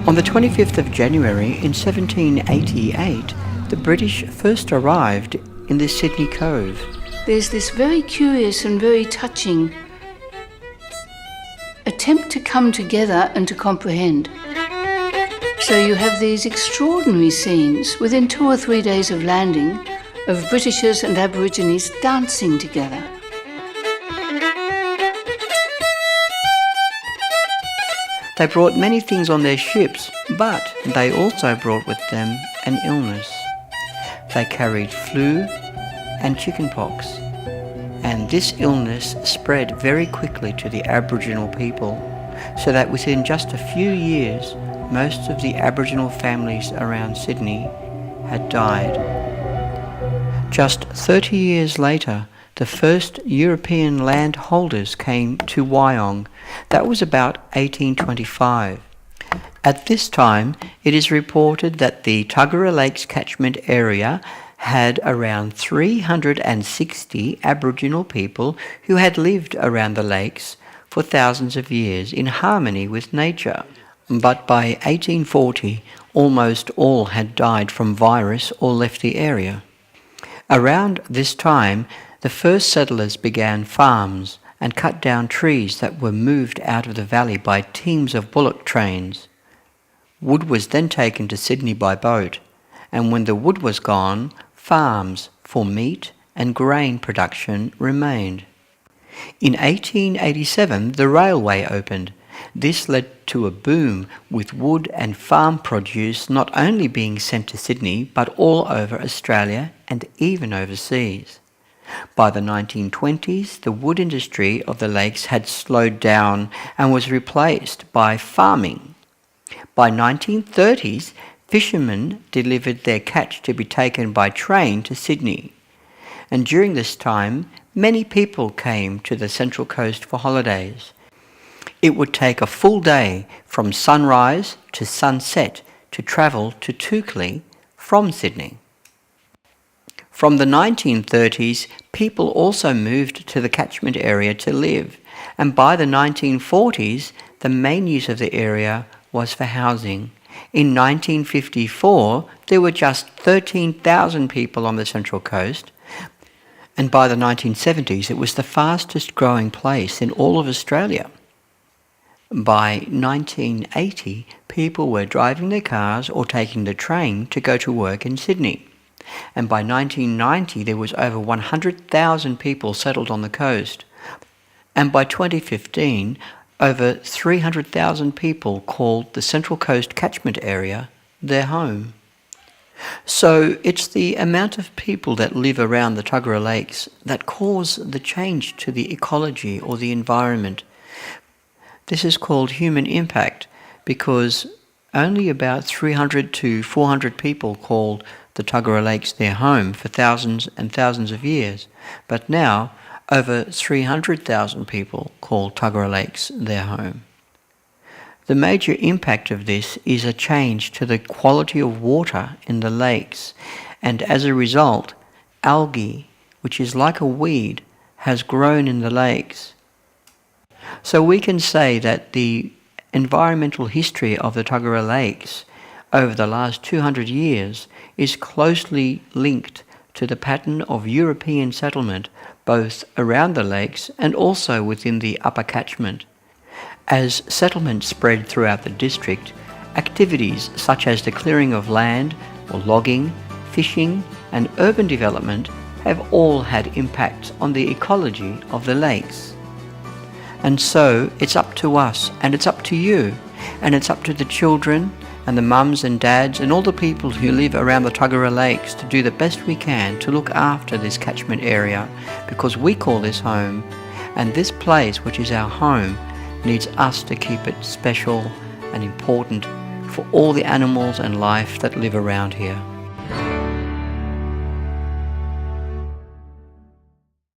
On the 25th of January in 1788, the British first arrived in the Sydney Cove. There's this very curious and very touching attempt to come together and to comprehend. So you have these extraordinary scenes within 2 or 3 days of landing of Britishers and Aborigines dancing together. They brought many things on their ships, but they also brought with them an illness. They carried flu and chickenpox, and this illness spread very quickly to the Aboriginal people, so that within just a few years, most of the Aboriginal families around Sydney had died. Just 30 years later, the first European landholders came to Wyong. That was about 1825. At this time, it is reported that the Tuggerah Lakes Catchment Area had around 360 Aboriginal people who had lived around the lakes for thousands of years in harmony with nature. But by 1840, almost all had died from virus or left the area. Around this time, the first settlers began farms and cut down trees that were moved out of the valley by teams of bullock trains. Wood was then taken to Sydney by boat, and when the wood was gone, farms for meat and grain production remained. In 1887, the railway opened. This led to a boom, with wood and farm produce not only being sent to Sydney, but all over Australia and even overseas. By the 1920s, the wood industry of the lakes had slowed down and was replaced by farming. By 1930s, fishermen delivered their catch to be taken by train to Sydney. And during this time, many people came to the Central Coast for holidays. It would take a full day from sunrise to sunset to travel to Tuggerah from Sydney. From the 1930s, people also moved to the catchment area to live, and by the 1940s, the main use of the area was for housing. In 1954, there were just 13,000 people on the Central Coast, and by the 1970s, it was the fastest growing place in all of Australia. By 1980, people were driving their cars or taking the train to go to work in Sydney. And by 1990, there was over 100,000 people settled on the coast. And by 2015, over 300,000 people called the Central Coast Catchment Area their home. So it's the amount of people that live around the Tuggerah Lakes that cause the change to the ecology or the environment. This is called human impact because only about 300 to 400 people called the Tuggerah Lakes their home for thousands and thousands of years. But now, over 300,000 people call Tuggerah Lakes their home. The major impact of this is a change to the quality of water in the lakes, and as a result, algae, which is like a weed, has grown in the lakes. So we can say that the environmental history of the Tuggerah Lakes over the last 200 years is closely linked to the pattern of European settlement both around the lakes and also within the upper catchment. As settlement spread throughout the district, activities such as the clearing of land or logging, fishing and urban development have all had impacts on the ecology of the lakes. And so it's up to us, and it's up to you, and it's up to the children and the mums and dads and all the people who live around the Tuggerah Lakes to do the best we can to look after this catchment area, because we call this home, and this place, which is our home, needs us to keep it special and important for all the animals and life that live around here.